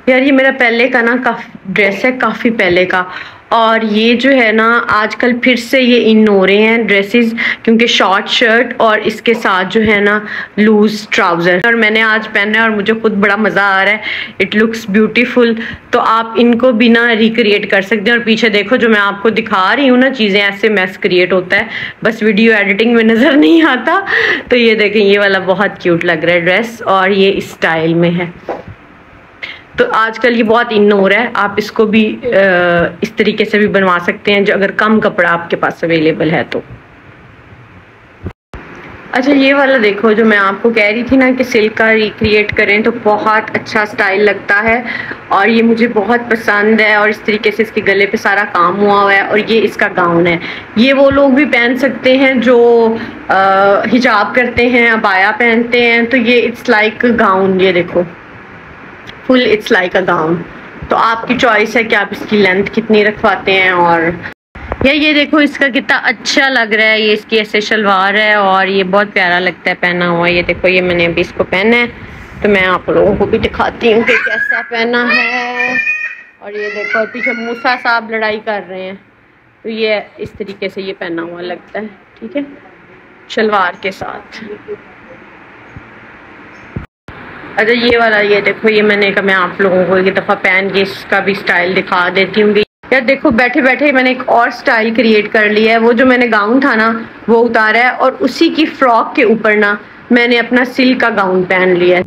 यार ये मेरा पहले का ना काफ़ी ड्रेस है, काफ़ी पहले का। और ये जो है ना आजकल फिर से ये इन हो रहे हैं ड्रेसेस, क्योंकि शॉर्ट शर्ट और इसके साथ जो है ना लूज ट्राउज़र, और मैंने आज पहना है और मुझे खुद बड़ा मज़ा आ रहा है। It looks beautiful. तो आप इनको भी ना रिक्रिएट कर सकते हैं। और पीछे देखो जो मैं आपको दिखा रही हूँ ना चीज़ें, ऐसे मैस क्रिएट होता है, बस वीडियो एडिटिंग में नज़र नहीं आता। तो ये देखें, ये वाला बहुत क्यूट लग रहा है ड्रेस, और ये इस स्टाइल में है। तो आजकल ये बहुत इन हो रहा है। आप इसको भी इस तरीके से भी बनवा सकते हैं, जो अगर कम कपड़ा आपके पास अवेलेबल है तो। अच्छा, ये वाला देखो जो मैं आपको कह रही थी ना कि सिल्क का रिक्रिएट करें तो बहुत अच्छा स्टाइल लगता है, और ये मुझे बहुत पसंद है। और इस तरीके से इसके गले पे सारा काम हुआ हुआ है, और ये इसका गाउन है। ये वो लोग भी पहन सकते हैं जो हिजाब करते हैं, अबाया पहनते हैं, तो ये इट्स लाइक गाउन। ये देखो full it's like a gown. तो आपकी चॉइस है कि आप इसकी लेंथ कितनी रखवाते हैं। और ये देखो इसका कितना अच्छा लग रहा है। ये इसकी ऐसे शलवार है और ये बहुत प्यारा लगता है पहना हुआ। ये देखो, ये मैंने अभी इसको पहना है, तो मैं आप लोगों को भी दिखाती हूँ कि कैसा पहना है। और ये देखो पीछे मूसा साहब लड़ाई कर रहे हैं, तो ये इस तरीके से ये पहना हुआ लगता है, ठीक है, शलवार के साथ। अच्छा, ये वाला ये देखो, ये मैंने कहा मैं आप लोगों को एक दफ़ा पहन के इसका भी स्टाइल दिखा देती हूँ। यार देखो, बैठे बैठे मैंने एक और स्टाइल क्रिएट कर लिया है। वो जो मैंने गाउन था ना वो उतारा है, और उसी की फ्रॉक के ऊपर ना मैंने अपना सिल्क का गाउन पहन लिया है।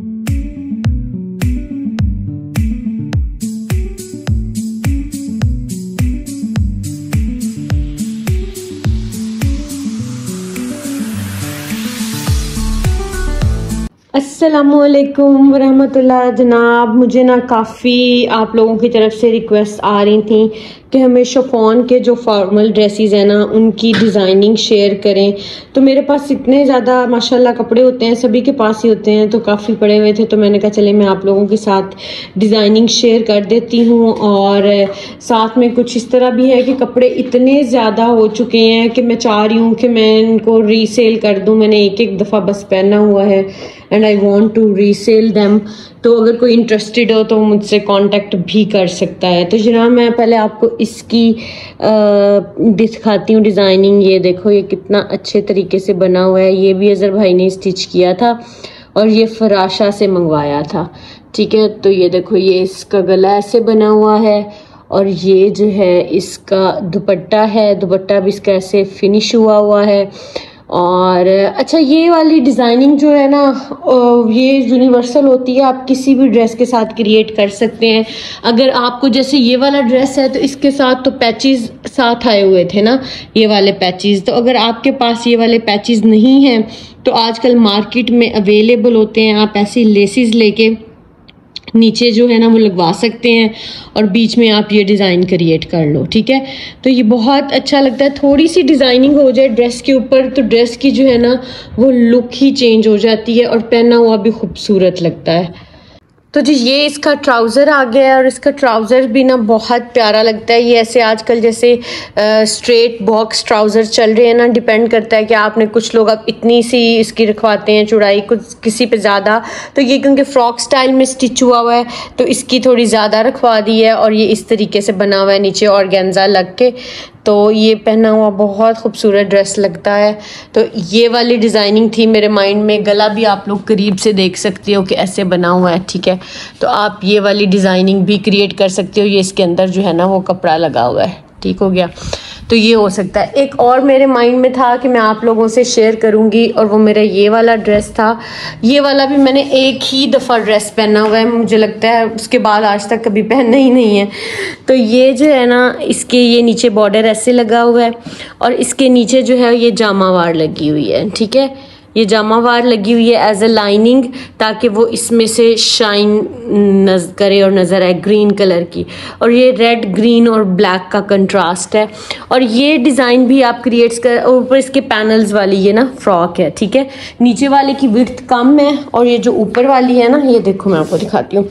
अस्सलामुअलैकुम वरहमतुल्लाह। जनाब, मुझे ना काफ़ी आप लोगों की तरफ से रिक्वेस्ट आ रही थी कि हमें शिफॉन के जो फॉर्मल ड्रेसेस हैं ना उनकी डिज़ाइनिंग शेयर करें। तो मेरे पास इतने ज़्यादा माशाल्लाह कपड़े होते हैं, सभी के पास ही होते हैं, तो काफ़ी पड़े हुए थे। तो मैंने कहा चले मैं आप लोगों के साथ डिज़ाइनिंग शेयर कर देती हूँ। और साथ में कुछ इस तरह भी है कि कपड़े इतने ज़्यादा हो चुके हैं कि मैं चाह रही हूँ कि मैं इनको रीसेल कर दूँ। मैंने एक एक दफ़ा बस पहना हुआ है and I want to resell them. तो अगर कोई इंटरेस्टेड हो तो मुझसे कांटेक्ट भी कर सकता है। तो जनाब, मैं पहले आपको इसकी दिखाती हूँ डिज़ाइनिंग। ये देखो, ये कितना अच्छे तरीके से बना हुआ है। ये भी अज़हर भाई ने स्टिच किया था और ये फराशा से मंगवाया था, ठीक है। तो ये देखो, ये इसका गला ऐसे बना हुआ है, और ये जो है इसका दुपट्टा है। दुपट्टा भी इसका ऐसे फिनिश हुआ है। और अच्छा, ये वाली डिज़ाइनिंग जो है ना ये यूनिवर्सल होती है, आप किसी भी ड्रेस के साथ क्रिएट कर सकते हैं। अगर आपको जैसे ये वाला ड्रेस है तो इसके साथ तो पैचेस साथ आए हुए थे ना, ये वाले पैचेस। तो अगर आपके पास ये वाले पैचेस नहीं हैं तो आजकल मार्केट में अवेलेबल होते हैं। आप ऐसी लेसेस लेके नीचे जो है ना वो लगवा सकते हैं, और बीच में आप ये डिज़ाइन क्रिएट कर लो, ठीक है। तो ये बहुत अच्छा लगता है। थोड़ी सी डिज़ाइनिंग हो जाए ड्रेस के ऊपर तो ड्रेस की जो है ना वो लुक ही चेंज हो जाती है, और पहना हुआ भी खूबसूरत लगता है। तो जी, ये इसका ट्राउज़र आ गया है, और इसका ट्राउज़र भी ना बहुत प्यारा लगता है। ये ऐसे आजकल जैसे स्ट्रेट बॉक्स ट्राउज़र चल रहे हैं ना, डिपेंड करता है कि आपने, कुछ लोग अब इतनी सी इसकी रखवाते हैं चौड़ाई, कुछ किसी पे ज़्यादा। तो ये क्योंकि फ्रॉक स्टाइल में स्टिच हुआ है तो इसकी थोड़ी ज़्यादा रखवा दी है, और ये इस तरीके से बना हुआ है नीचे ऑर्गेन्जा लग के। तो ये पहना हुआ बहुत खूबसूरत ड्रेस लगता है। तो ये वाली डिज़ाइनिंग थी मेरे माइंड में। गला भी आप लोग करीब से देख सकते हो कि ऐसे बना हुआ है, ठीक है। तो आप ये वाली डिज़ाइनिंग भी क्रिएट कर सकते हो। ये इसके अंदर जो है ना वो कपड़ा लगा हुआ है, ठीक हो गया। तो ये हो सकता है। एक और मेरे माइंड में था कि मैं आप लोगों से शेयर करूंगी, और वो मेरा ये वाला ड्रेस था। ये वाला भी मैंने एक ही दफ़ा ड्रेस पहना हुआ है, मुझे लगता है उसके बाद आज तक कभी पहनना ही नहीं है। तो ये जो है ना, इसके ये नीचे बॉर्डर ऐसे लगा हुआ है, और इसके नीचे जो है ये जामावार लगी हुई है, ठीक है। ये जामावार लगी हुई है एज अ लाइनिंग, ताकि वो इसमें से शाइन करे और नज़र आए, ग्रीन कलर की। और ये रेड, ग्रीन और ब्लैक का कंट्रास्ट है। और ये डिज़ाइन भी आप क्रिएट कर, ऊपर इसके पैनल्स वाली ये ना फ्रॉक है, ठीक है। नीचे वाले की विड्थ कम है, और ये जो ऊपर वाली है ना, ये देखो मैं आपको दिखाती हूँ,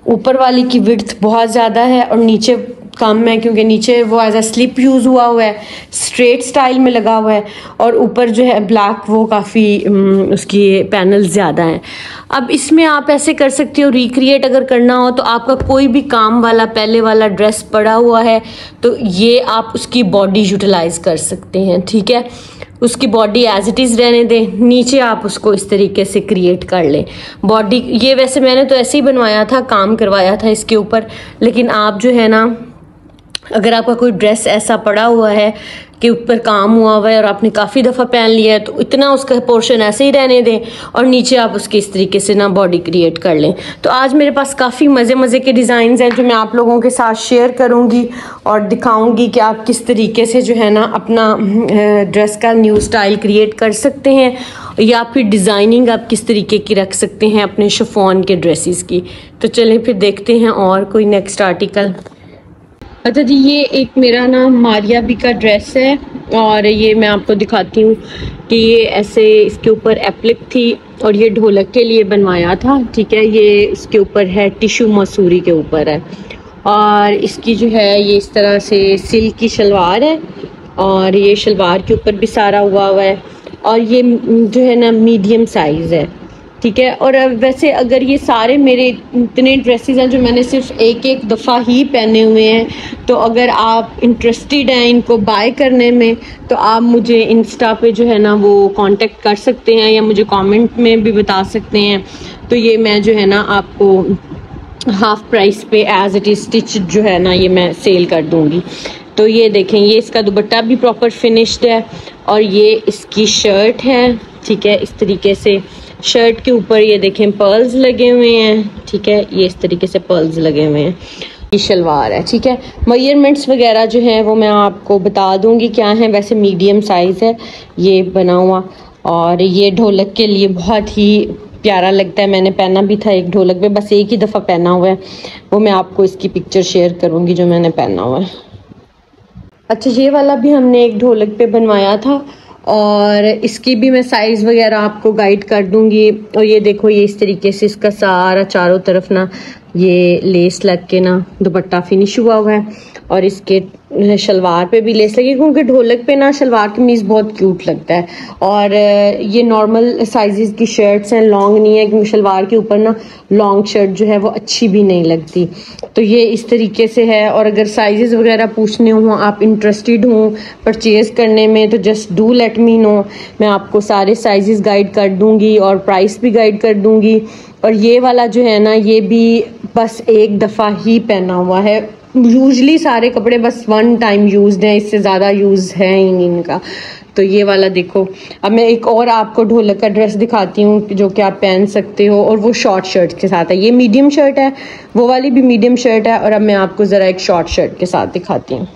ऊपर वाली की विड्थ बहुत ज़्यादा है और नीचे कम है क्योंकि नीचे वो एज अ स्लिप यूज़ हुआ है, स्ट्रेट स्टाइल में लगा हुआ है, और ऊपर जो है ब्लैक वो काफ़ी उसकी पैनल ज़्यादा हैं। अब इसमें आप ऐसे कर सकते हो, रिक्रिएट अगर करना हो तो आपका कोई भी काम वाला पहले वाला ड्रेस पड़ा हुआ है तो ये आप उसकी बॉडी यूटिलाइज कर सकते हैं, ठीक है। उसकी बॉडी एज इट इज़ रहने दें, नीचे आप उसको इस तरीके से क्रिएट कर लें बॉडी। ये वैसे मैंने तो ऐसे ही बनवाया था, काम करवाया था इसके ऊपर, लेकिन आप जो है ना, अगर आपका कोई ड्रेस ऐसा पड़ा हुआ है कि ऊपर काम हुआ है और आपने काफ़ी दफ़ा पहन लिया है तो इतना उसका पोर्शन ऐसे ही रहने दें और नीचे आप उसकी इस तरीके से ना बॉडी क्रिएट कर लें। तो आज मेरे पास काफ़ी मज़े के डिज़ाइंस हैं जो मैं आप लोगों के साथ शेयर करूंगी और दिखाऊंगी कि आप किस तरीके से जो है ना अपना ड्रेस का न्यू स्टाइल क्रिएट कर सकते हैं, या फिर डिज़ाइनिंग आप किस तरीके की रख सकते हैं अपने शिफॉन के ड्रेसेस की। तो चलें फिर देखते हैं और कोई नेक्स्ट आर्टिकल। अच्छा जी, ये एक मेरा ना मारिया बी का ड्रेस है और ये मैं आपको दिखाती हूँ कि ये ऐसे इसके ऊपर एप्लिक थी और ये ढोलक के लिए बनवाया था, ठीक है। ये इसके ऊपर है टिशू मसूरी के ऊपर है और इसकी जो है ये इस तरह से सिल्क की शलवार है और ये शलवार के ऊपर भी सारा हुआ है और ये जो है ना मीडियम साइज़ है, ठीक है। और वैसे अगर ये सारे मेरे इतने ड्रेसेस हैं जो मैंने सिर्फ एक दफ़ा ही पहने हुए हैं, तो अगर आप इंटरेस्टेड हैं इनको बाय करने में तो आप मुझे इंस्टा पे जो है ना वो कांटेक्ट कर सकते हैं या मुझे कमेंट में भी बता सकते हैं। तो ये मैं जो है ना आपको हाफ प्राइस पे एज इट इज़ स्टिच जो है ना ये मैं सेल कर दूँगी। तो ये देखें, ये इसका दुपट्टा भी प्रॉपर फिनिश्ड है और ये इसकी शर्ट है, ठीक है। इस तरीके से शर्ट के ऊपर ये देखें पर्ल्स लगे हुए हैं, ठीक है। ये इस तरीके से पर्ल्स लगे हुए हैं। ये शलवार है, ठीक है। मेजरमेंट्स वगैरह जो हैं वो मैं आपको बता दूंगी क्या है। वैसे मीडियम साइज़ है ये बना हुआ और ये ढोलक के लिए बहुत ही प्यारा लगता है। मैंने पहना भी था एक ढोलक पे, बस एक ही दफ़ा पहना हुआ है, वो मैं आपको इसकी पिक्चर शेयर करूँगी जो मैंने पहना हुआ है। अच्छा, ये वाला भी हमने एक ढोलक पे बनवाया था और इसकी भी मैं साइज़ वगैरह आपको गाइड कर दूंगी। और ये देखो, ये इस तरीके से इसका सारा चारों तरफ ना ये लेस लग के ना दुपट्टा फिनिश हुआ है और इसके शलवार पे भी लेस लगी, क्योंकि ढोलक पे ना शलवार कमीज़ बहुत क्यूट लगता है। और ये नॉर्मल साइज़ की शर्ट्स हैं, लॉन्ग नहीं है, क्योंकि शलवार के ऊपर ना लॉन्ग शर्ट जो है वो अच्छी भी नहीं लगती। तो ये इस तरीके से है। और अगर साइज़ वगैरह पूछने हों, आप इंटरेस्टेड हों परचेज़ करने में, तो just do let me know, मैं आपको सारे साइज़ गाइड कर दूँगी और प्राइस भी गाइड कर दूँगी। और ये वाला जो है ना ये भी बस एक दफ़ा ही पहना हुआ है। यूजली सारे कपड़े बस वन टाइम यूज्ड हैं, इससे ज़्यादा यूज़ है ही नहीं इनका। तो ये वाला देखो। अब मैं एक और आपको ढोलक का ड्रेस दिखाती हूँ जो कि आप पहन सकते हो और वो शॉर्ट शर्ट के साथ है। ये मीडियम शर्ट है, वो वाली भी मीडियम शर्ट है और अब मैं आपको ज़रा एक शॉर्ट शर्ट के साथ दिखाती हूँ।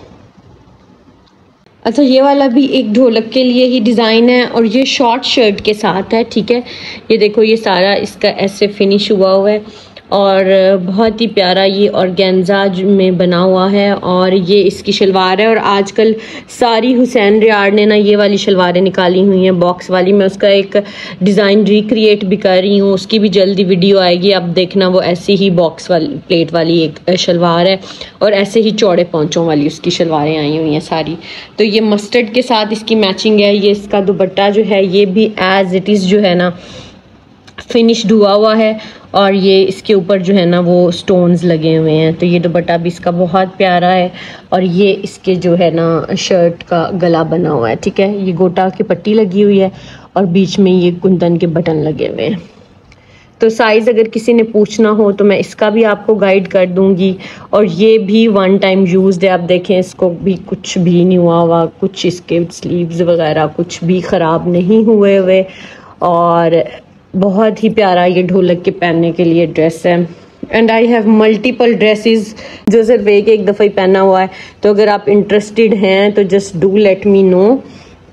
अच्छा, ये वाला भी एक ढोलक के लिए ही डिज़ाइन है और ये शॉर्ट शर्ट के साथ है, ठीक है। ये देखो, ये सारा इसका ऐसे फिनिश हुआ है और बहुत ही प्यारा ये ऑर्गेन्जा में बना हुआ है और ये इसकी शलवार है। और आजकल सारी हुसैन रियाड़ ने ना ये वाली शलवारें निकाली हुई हैं बॉक्स वाली। मैं उसका एक डिज़ाइन रिक्रिएट भी कर रही हूँ, उसकी भी जल्दी वीडियो आएगी, अब देखना। वो ऐसी ही बॉक्स वाली प्लेट वाली एक शलवार है और ऐसे ही चौड़े पौंचों वाली उसकी शलवारें आई हुई हैं सारी। तो ये मस्टर्ड के साथ इसकी मैचिंग है। ये इसका दुपट्टा जो है ये भी एज इट इज़ जो है ना फिनिश्ड हुआ है और ये इसके ऊपर जो है ना वो स्टोन्स लगे हुए हैं। तो ये दुपट्टा भी इसका बहुत प्यारा है और ये इसके जो है ना शर्ट का गला बना हुआ है, ठीक है। ये गोटा की पट्टी लगी हुई है और बीच में ये कुंदन के बटन लगे हुए हैं। तो साइज़ अगर किसी ने पूछना हो तो मैं इसका भी आपको गाइड कर दूंगी। और ये भी वन टाइम यूज्ड है। आप देखें, इसको भी कुछ भी नहीं हुआ, कुछ इसके स्लीव्स वगैरह कुछ भी ख़राब नहीं हुए और बहुत ही प्यारा ये ढोलक के पहनने के लिए ड्रेस है। And I have multiple dresses जो सिर्फ एक दफ़ा ही पहना हुआ है। तो अगर आप इंटरेस्टेड हैं तो just do let me know,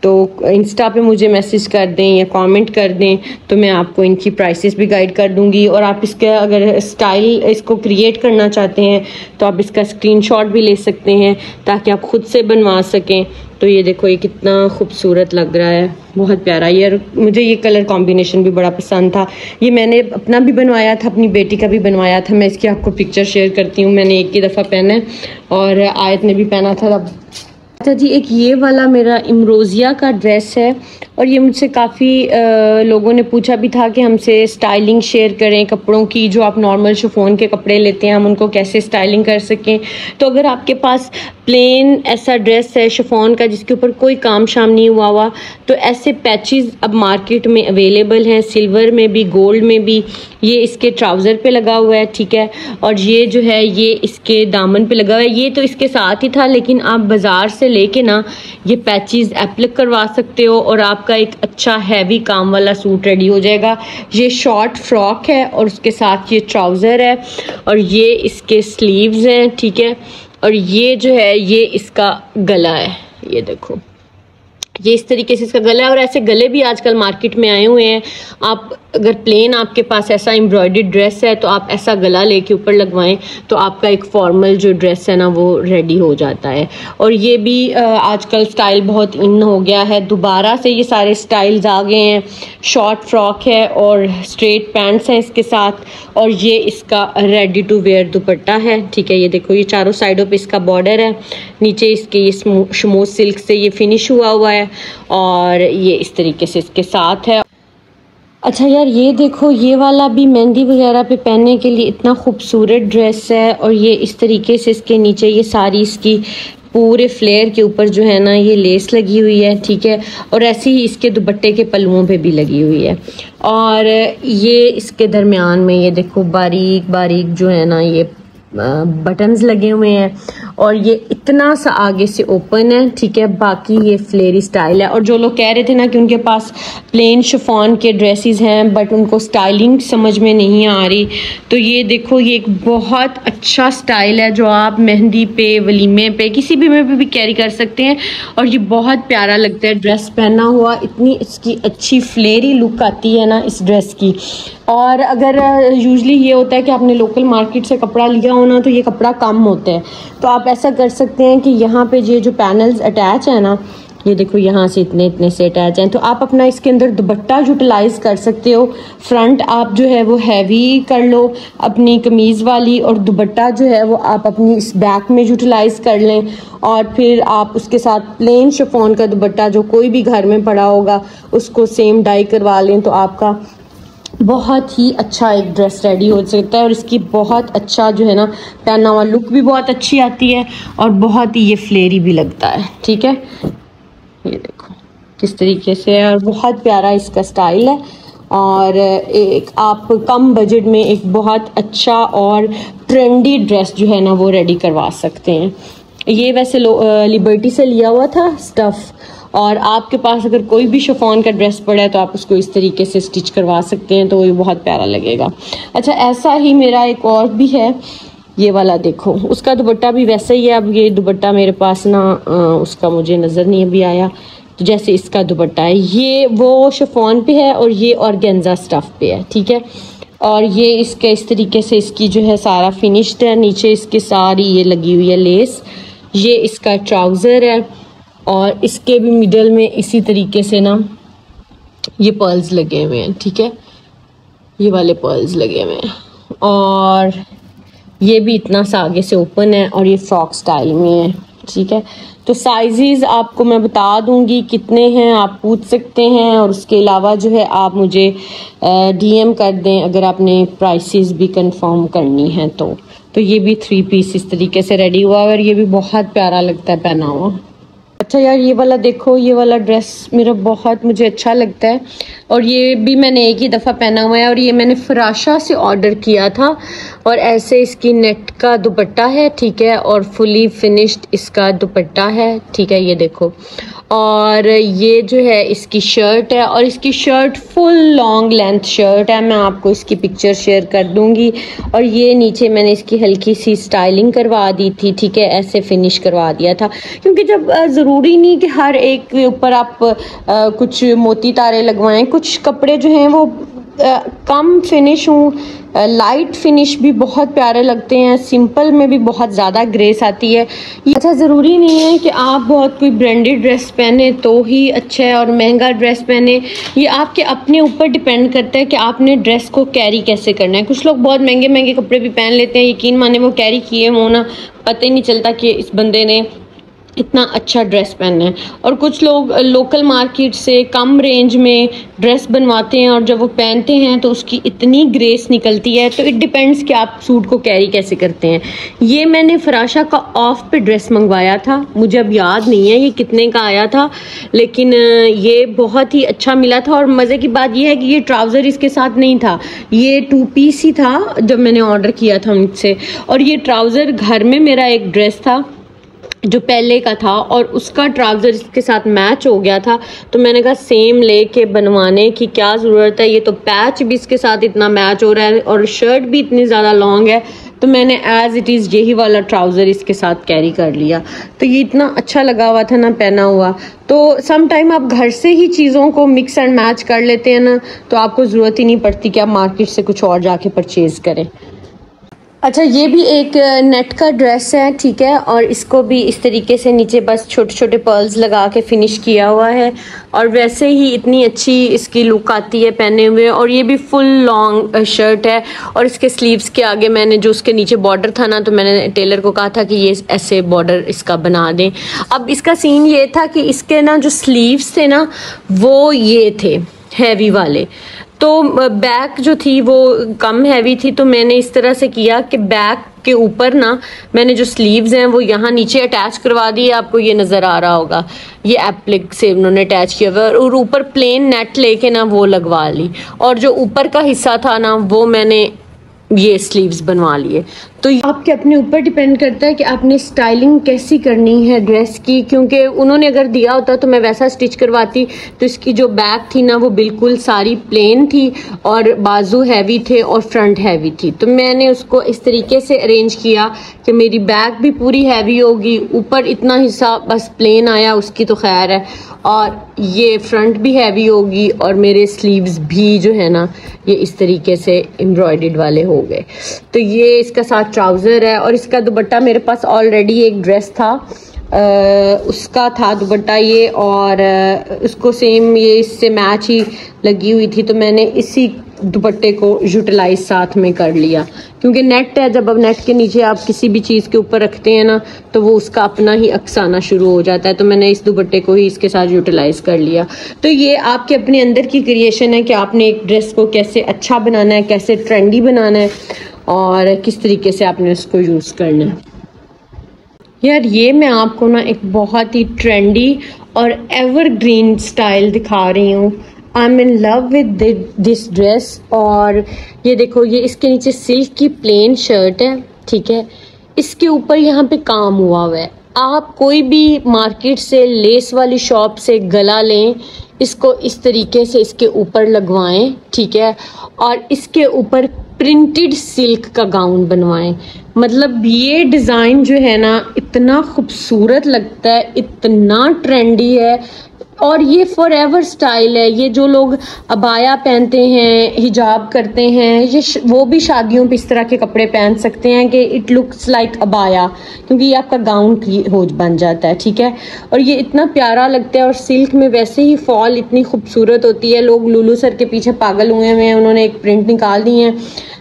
तो तो इंस्टा पे मुझे मैसेज कर दें या कमेंट कर दें, तो मैं आपको इनकी प्राइसेस भी गाइड कर दूंगी। और आप इसका अगर स्टाइल इसको क्रिएट करना चाहते हैं तो आप इसका स्क्रीनशॉट भी ले सकते हैं ताकि आप खुद से बनवा सकें। तो ये देखो, ये कितना खूबसूरत लग रहा है, बहुत प्यारा। ये मुझे ये कलर कॉम्बिनेशन भी बड़ा पसंद था। ये मैंने अपना भी बनवाया था, अपनी बेटी का भी बनवाया था। मैं इसकी आपको पिक्चर शेयर करती हूँ। मैंने एक ही दफ़ा पहना है और आयत ने भी पहना था। अच्छा जी, एक ये वाला मेरा इमरोज़िया का ड्रेस है और ये मुझसे काफ़ी लोगों ने पूछा भी था कि हमसे स्टाइलिंग शेयर करें कपड़ों की, जो आप नॉर्मल शिफॉन के कपड़े लेते हैं हम उनको कैसे स्टाइलिंग कर सकें। तो अगर आपके पास प्लेन ऐसा ड्रेस है शिफॉन का जिसके ऊपर कोई काम शाम नहीं हुआ, तो ऐसे पैचेस अब मार्केट में अवेलेबल हैं, सिल्वर में भी, गोल्ड में भी। ये इसके ट्राउज़र पे लगा हुआ है, ठीक है, और ये जो है ये इसके दामन पे लगा हुआ है। ये तो इसके साथ ही था, लेकिन आप बाज़ार से लेके ना ये पैचेस एप्लिक करवा सकते हो और आपका एक अच्छा हैवी काम वाला सूट रेडी हो जाएगा। ये शॉर्ट फ्रॉक है और उसके साथ ये ट्राउज़र है और ये इसके स्लीव्स हैं, ठीक है, और ये जो है ये इसका गला है। ये देखो, ये इस तरीके से इसका गला है। और ऐसे गले भी आजकल मार्केट में आए हुए हैं। आप अगर प्लेन आपके पास ऐसा एम्ब्रॉयडर्ड ड्रेस है तो आप ऐसा गला लेके ऊपर लगवाएं तो आपका एक फॉर्मल जो ड्रेस है ना वो रेडी हो जाता है। और ये भी आजकल स्टाइल बहुत इन हो गया है, दोबारा से ये सारे स्टाइल्स आ गए हैं। शॉर्ट फ्रॉक है और स्ट्रेट पैंट्स हैं इसके साथ, और ये इसका रेडी टू वेयर दुपट्टा है, ठीक है। ये देखो, ये चारों साइडों पे इसका बॉर्डर है, नीचे इसके ये शमोज सिल्क से ये फिनिश हुआ है और ये इस तरीके से इसके साथ है। अच्छा यार, ये देखो, ये वाला भी मेहंदी वगैरह पे पहनने के लिए इतना खूबसूरत ड्रेस है। और ये इस तरीके से इसके नीचे ये सारी इसकी पूरे फ्लेयर के ऊपर जो है ना ये लेस लगी हुई है, ठीक है, और ऐसे ही इसके दुपट्टे के पल्लुओं पे भी लगी हुई है। और ये इसके दरमियान में ये देखो बारीक बारीक जो है ना ये बटन्स लगे हुए हैं और ये इतना सा आगे से ओपन है, ठीक है। बाकी ये फ्लेरी स्टाइल है। और जो लोग कह रहे थे ना कि उनके पास प्लेन शिफॉन के ड्रेसेस हैं बट उनको स्टाइलिंग समझ में नहीं आ रही, तो ये देखो, ये एक बहुत अच्छा स्टाइल है जो आप मेहंदी पे, वलीमे पे, किसी भी में भी कैरी कर सकते हैं। और ये बहुत प्यारा लगता है ड्रेस पहना हुआ, इतनी इसकी अच्छी फ्लेरी लुक आती है ना इस ड्रेस की। और अगर यूजली ये होता है कि आपने लोकल मार्केट से कपड़ा लिया हो ना तो ये कपड़ा कम होता है, तो आप ऐसा कर सकते हैं कि यहाँ पे ये जो पैनल्स अटैच है ना, ये देखो यहाँ से इतने इतने से अटैच हैं, तो आप अपना इसके अंदर दुपट्टा यूटिलाइज कर सकते हो। फ्रंट आप जो है वो हैवी कर लो अपनी कमीज़ वाली, और दुपट्टा जो है वो आप अपनी इस बैक में यूटिलाइज कर लें। और फिर आप उसके साथ प्लेन शिफॉन का दुपट्टा जो कोई भी घर में पड़ा होगा उसको सेम डाई करवा लें, तो आपका बहुत ही अच्छा एक ड्रेस रेडी हो सकता है। और इसकी बहुत अच्छा जो है ना पहना हुआ लुक भी बहुत अच्छी आती है और बहुत ही ये फ्लेरी भी लगता है, ठीक है। ये देखो किस तरीके से है और बहुत प्यारा इसका स्टाइल है। और एक आप कम बजट में एक बहुत अच्छा और ट्रेंडी ड्रेस जो है ना वो रेडी करवा सकते हैं। ये वैसे लिबर्टी से लिया हुआ था स्टफ़, और आपके पास अगर कोई भी शिफॉन का ड्रेस पड़ा है तो आप उसको इस तरीके से स्टिच करवा सकते हैं, तो ये बहुत प्यारा लगेगा। अच्छा, ऐसा ही मेरा एक और भी है, ये वाला देखो, उसका दुपट्टा भी वैसा ही है। अब ये दुपट्टा मेरे पास ना उसका मुझे नज़र नहीं अभी आया, तो जैसे इसका दुपट्टा है ये वो शिफॉन पे है और ये ऑर्गेन्जा स्टफ़ पे है, ठीक है। और ये इसके इस तरीके से इसकी जो है सारा फिनिश्ड है, नीचे इसकी सारी ये लगी हुई है लेस। ये इसका ट्राउज़र है और इसके भी मिडल में इसी तरीके से ना ये पर्ल्स लगे हुए हैं, ठीक है, ये वाले पर्ल्स लगे हुए हैं। और ये भी इतना सा आगे से ओपन है और ये फ्रॉक स्टाइल में है, ठीक है। तो साइजेस आपको मैं बता दूंगी कितने हैं, आप पूछ सकते हैं। और उसके अलावा जो है आप मुझे DM कर दें अगर आपने प्राइसेस भी कंफर्म करनी है तो ये भी 3 पीस इस तरीके से रेडी हुआ है और ये भी बहुत प्यारा लगता है पहना हुआ। अच्छा यार, ये वाला देखो, ये वाला ड्रेस मेरा बहुत मुझे अच्छा लगता है और ये भी मैंने एक ही दफ़ा पहना हुआ है और ये मैंने फराशा से ऑर्डर किया था और ऐसे इसकी नेट का दुपट्टा है, ठीक है, और फुली फिनिश्ड इसका दुपट्टा है, ठीक है, ये देखो। और ये जो है इसकी शर्ट है, और इसकी shirt full long length shirt है, मैं आपको इसकी पिक्चर शेयर कर दूंगी। और ये नीचे मैंने इसकी हल्की सी स्टाइलिंग करवा दी थी, ठीक है, ऐसे फिनिश करवा दिया था, क्योंकि जब ज़रूरी नहीं कि हर एक के ऊपर आप कुछ मोती तारे लगवाएं। कुछ कपड़े जो हैं वो कम फिनिश हूँ, लाइट फिनिश भी बहुत प्यारे लगते हैं, सिंपल में भी बहुत ज़्यादा ग्रेस आती है। अच्छा, ज़रूरी नहीं है कि आप बहुत कोई ब्रांडेड ड्रेस पहने तो ही अच्छा है और महंगा ड्रेस पहने, ये आपके अपने ऊपर डिपेंड करता है कि आपने ड्रेस को कैरी कैसे करना है। कुछ लोग बहुत महंगे महंगे कपड़े भी पहन लेते हैं, यकीन माने वो कैरी किए हो ना, पता ही नहीं चलता कि इस बंदे ने इतना अच्छा ड्रेस पहनना है। और कुछ लोग लोकल मार्केट से कम रेंज में ड्रेस बनवाते हैं और जब वो पहनते हैं तो उसकी इतनी ग्रेस निकलती है। तो इट डिपेंड्स कि आप सूट को कैरी कैसे करते हैं। ये मैंने फराशा का ऑफ पे ड्रेस मंगवाया था, मुझे अब याद नहीं है ये कितने का आया था, लेकिन ये बहुत ही अच्छा मिला था। और मज़े की बात ये है कि ये ट्राउज़र इसके साथ नहीं था, ये 2 पीस ही था जब मैंने ऑर्डर किया था मुझसे। और ये ट्राउज़र घर में मेरा एक ड्रेस था जो पहले का था और उसका ट्राउज़र इसके साथ मैच हो गया था, तो मैंने कहा सेम लेके बनवाने की क्या ज़रूरत है, ये तो पैच भी इसके साथ इतना मैच हो रहा है और शर्ट भी इतनी ज़्यादा लॉन्ग है, तो मैंने एज़ इट इज़ यही वाला ट्राउज़र इसके साथ कैरी कर लिया। तो ये इतना अच्छा लगा हुआ था ना पहना हुआ। तो सम टाइम आप घर से ही चीज़ों को मिक्स एंड मैच कर लेते हैं ना, तो आपको ज़रूरत ही नहीं पड़ती कि आप मार्केट से कुछ और जाके परचेज़ करें। अच्छा, ये भी एक नेट का ड्रेस है, ठीक है, और इसको भी इस तरीके से नीचे बस छोटे छोटे पर्ल्स लगा के फिनिश किया हुआ है और वैसे ही इतनी अच्छी इसकी लुक आती है पहने हुए। और ये भी फुल लॉन्ग शर्ट है और इसके स्लीव्स के आगे मैंने जो उसके नीचे बॉर्डर था ना, तो मैंने टेलर को कहा था कि ये ऐसे बॉर्डर इसका बना दें। अब इसका सीन ये था कि इसके ना जो स्लीव्स थे ना वो ये थे हैवी वाले, तो बैक जो थी वो कम हैवी थी, तो मैंने इस तरह से किया कि बैक के ऊपर ना मैंने जो स्लीव्स हैं वो यहाँ नीचे अटैच करवा दिए, आपको ये नज़र आ रहा होगा, ये एप्लिक से उन्होंने अटैच किया हुआ और ऊपर प्लेन नेट लेके ना वो लगवा ली। और जो ऊपर का हिस्सा था ना वो मैंने ये स्लीव्स बनवा लिए। तो आपके अपने ऊपर डिपेंड करता है कि आपने स्टाइलिंग कैसी करनी है ड्रेस की, क्योंकि उन्होंने अगर दिया होता तो मैं वैसा स्टिच करवाती, तो इसकी जो बैक थी ना वो बिल्कुल सारी प्लेन थी और बाजू हैवी थे और फ्रंट हैवी थी, तो मैंने उसको इस तरीके से अरेंज किया कि मेरी बैक भी पूरी हैवी होगी, ऊपर इतना हिस्सा बस प्लेन आया उसकी तो खैर है, और ये फ्रंट भी हैवी होगी और मेरे स्लीव्स भी जो है ना ये इस तरीके से एम्ब्रॉयडर्ड वाले हो गए। तो ये इसका साथ ट्राउज़र है और इसका दुपट्टा मेरे पास ऑलरेडी एक ड्रेस था, उसका था दुपट्टा ये, और उसको सेम ये इससे मैच ही लगी हुई थी, तो मैंने इसी दुपट्टे को यूटिलाइज साथ में कर लिया, क्योंकि नेट है, जब अब नेट के नीचे आप किसी भी चीज़ के ऊपर रखते हैं ना तो वो उसका अपना ही अक्स आना शुरू हो जाता है, तो मैंने इस दुपट्टे को ही इसके साथ यूटिलाइज कर लिया। तो ये आपके अपने अंदर की क्रिएशन है कि आपने एक ड्रेस को कैसे अच्छा बनाना है, कैसे ट्रेंडी बनाना है और किस तरीके से आपने उसको यूज़ करना है। यार ये मैं आपको ना एक बहुत ही ट्रेंडी और एवरग्रीन स्टाइल दिखा रही हूँ। I am in love with this dress. और ये देखो, ये इसके नीचे सिल्क की प्लेन शर्ट है, ठीक है, इसके ऊपर यहाँ पे काम हुआ है। आप कोई भी मार्केट से लेस वाली शॉप से गला लें, इसको इस तरीके से इसके ऊपर लगवाएं, ठीक है, और इसके ऊपर प्रिंटेड सिल्क का गाउन बनवाएं। मतलब ये डिज़ाइन जो है ना इतना खूबसूरत लगता है, इतना ट्रेंडी है और ये फॉर एवर स्टाइल है। ये जो लोग अबाया पहनते हैं, हिजाब करते हैं, ये वो भी शादियों पे इस तरह के कपड़े पहन सकते हैं कि इट लुक्स लाइक अबाया, क्योंकि ये आपका गाउन हो बन जाता है, ठीक है। और ये इतना प्यारा लगता है और सिल्क में वैसे ही फॉल इतनी खूबसूरत होती है। लोग लुलू सर के पीछे पागल हुए हैं, उन्होंने एक प्रिंट निकाल दी है।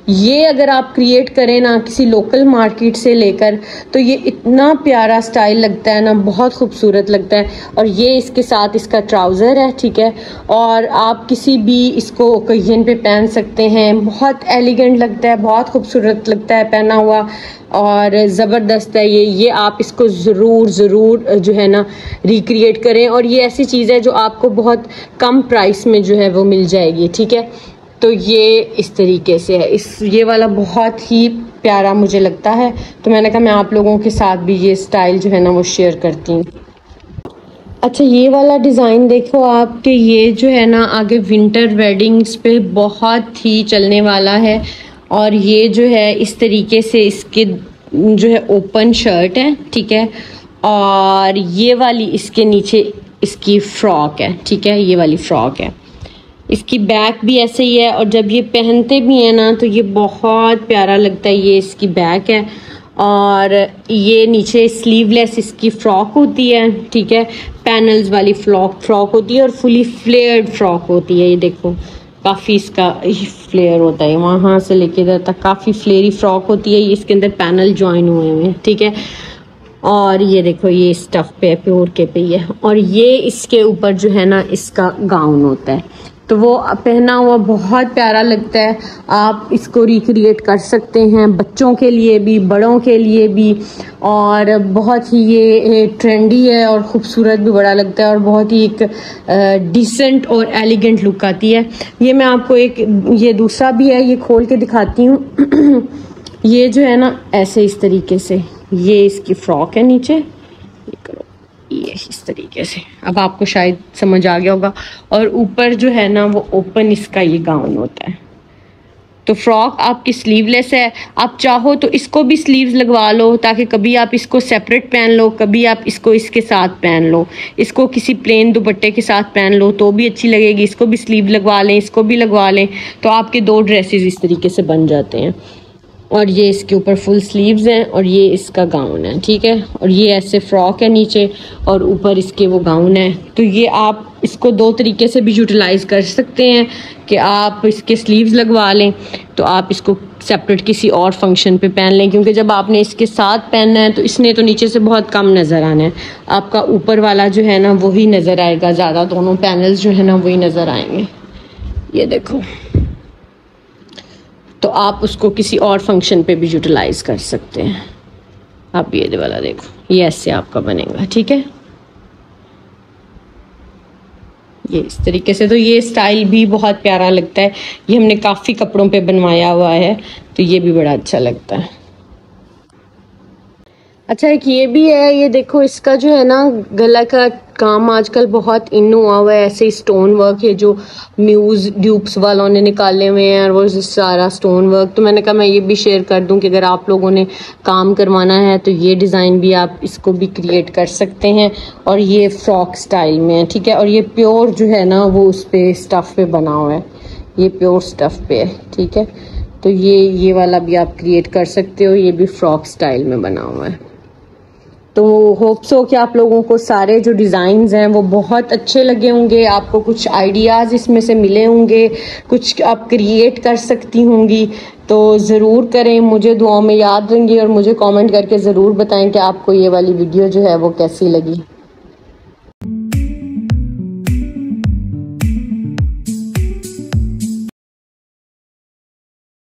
ये अगर आप क्रिएट करें ना किसी लोकल मार्केट से लेकर, तो ये इतना प्यारा स्टाइल लगता है ना, बहुत खूबसूरत लगता है। और ये इसके साथ इसका ट्राउज़र है, ठीक है, और आप किसी भी इसको ओकेजन पे पहन सकते हैं। बहुत एलिगेंट लगता है, बहुत खूबसूरत लगता है पहना हुआ और ज़बरदस्त है ये आप इसको ज़रूर जो है ना रिक्रिएट करें। और ये ऐसी चीज़ है जो आपको बहुत कम प्राइस में जो है वो मिल जाएगी, ठीक है। तो ये इस तरीके से है। ये वाला बहुत ही प्यारा मुझे लगता है, तो मैंने कहा मैं आप लोगों के साथ भी ये स्टाइल जो है ना वो शेयर करती हूँ। अच्छा, ये वाला डिज़ाइन देखो आपके, ये जो है ना आगे विंटर वेडिंग्स पे बहुत ही चलने वाला है। और ये जो है इस तरीके से इसके जो है ओपन शर्ट है, ठीक है, और ये वाली इसके नीचे इसकी फ्रॉक है, ठीक है, ये वाली फ्रॉक है। इसकी बैक भी ऐसे ही है, और जब ये पहनते भी हैं ना तो ये बहुत प्यारा लगता है। ये इसकी बैक है, और ये नीचे स्लीवलेस इसकी फ़्रॉक होती है, ठीक है, पैनल्स वाली फ्रॉक होती है, और फुली फ्लेयर्ड फ्रॉक होती है। ये देखो काफ़ी इसका फ्लेयर होता है, वहाँ से लेके इधर तक काफ़ी फ्लेयरी फ्रॉक होती है। ये इसके अंदर पैनल जॉइन हुए हुए हैं, ठीक है। और ये देखो ये स्टफ पे प्योर के पे है, और ये इसके ऊपर जो है ना इसका गाउन होता है, तो वो पहना हुआ बहुत प्यारा लगता है। आप इसको रिक्रिएट कर सकते हैं बच्चों के लिए भी, बड़ों के लिए भी, और बहुत ही ये ट्रेंडी है और ख़ूबसूरत भी बड़ा लगता है, और बहुत ही एक डिसेंट और एलिगेंट लुक आती है। ये मैं आपको एक ये दूसरा भी है, ये खोल के दिखाती हूँ। ये जो है ना ऐसे इस तरीके से ये इसकी फ्रॉक है नीचे, ये इस तरीके से, अब आपको शायद समझ आ गया होगा। और ऊपर जो है ना वो ओपन इसका ये गाउन होता है। तो फ्रॉक आपकी स्लीवलेस है, आप चाहो तो इसको भी स्लीव्स लगवा लो, ताकि कभी आप इसको सेपरेट पहन लो, कभी आप इसको इसके साथ पहन लो, इसको किसी प्लेन दुपट्टे के साथ पहन लो तो भी अच्छी लगेगी। इसको भी स्लीव लगवा लें, इसको भी लगवा लें, तो आपके 2 ड्रेसेस इस तरीके से बन जाते हैं। और ये इसके ऊपर फुल स्लीव्स हैं, और ये इसका गाउन है, ठीक है। और ये ऐसे फ्रॉक है नीचे, और ऊपर इसके वो गाउन है। तो ये आप इसको 2 तरीके से भी यूटिलाइज़ कर सकते हैं कि आप इसके स्लीव्स लगवा लें, तो आप इसको सेपरेट किसी और फंक्शन पे पहन लें, क्योंकि जब आपने इसके साथ पहनना है तो इसने तो नीचे से बहुत कम नज़र आना है, आपका ऊपर वाला जो है ना वही नज़र आएगा ज़्यादा, दोनों पैनल्स जो है ना वही नज़र आएंगे। ये देखो, तो आप उसको किसी और फंक्शन पे भी यूटिलाइज कर सकते हैं। आप ये वाला देखो, ये ऐसे आपका बनेगा, ठीक है, ये इस तरीके से। तो ये स्टाइल भी बहुत प्यारा लगता है, ये हमने काफ़ी कपड़ों पे बनवाया हुआ है, तो ये भी बड़ा अच्छा लगता है। अच्छा, एक ये भी है, ये देखो इसका जो है ना गला का काम आजकल बहुत इन हुआ है, ऐसे स्टोन वर्क है जो म्यूज़ ड्यूप्स वालों ने निकाले हुए हैं, और वो सारा स्टोन वर्क। तो मैंने कहा मैं ये भी शेयर कर दूं कि अगर आप लोगों ने काम करवाना है तो ये डिज़ाइन भी आप इसको भी क्रिएट कर सकते हैं। और ये फ्रॉक स्टाइल में है, ठीक है, और ये प्योर जो है ना वो उस पर स्टफ़ पे बना हुआ है, ये प्योर स्टफ़ पे है, ठीक है। तो ये वाला भी आप क्रिएट कर सकते हो, ये भी फ्रॉक स्टाइल में बना हुआ है। तो होप सो कि आप लोगों को सारे जो डिज़ाइंस हैं वो बहुत अच्छे लगे होंगे, आपको कुछ आइडियाज़ इसमें से मिले होंगे, कुछ आप क्रिएट कर सकती होंगी। तो ज़रूर करें, मुझे दुआओं में याद रहेंगी, और मुझे कमेंट करके ज़रूर बताएं कि आपको ये वाली वीडियो जो है वो कैसी लगी।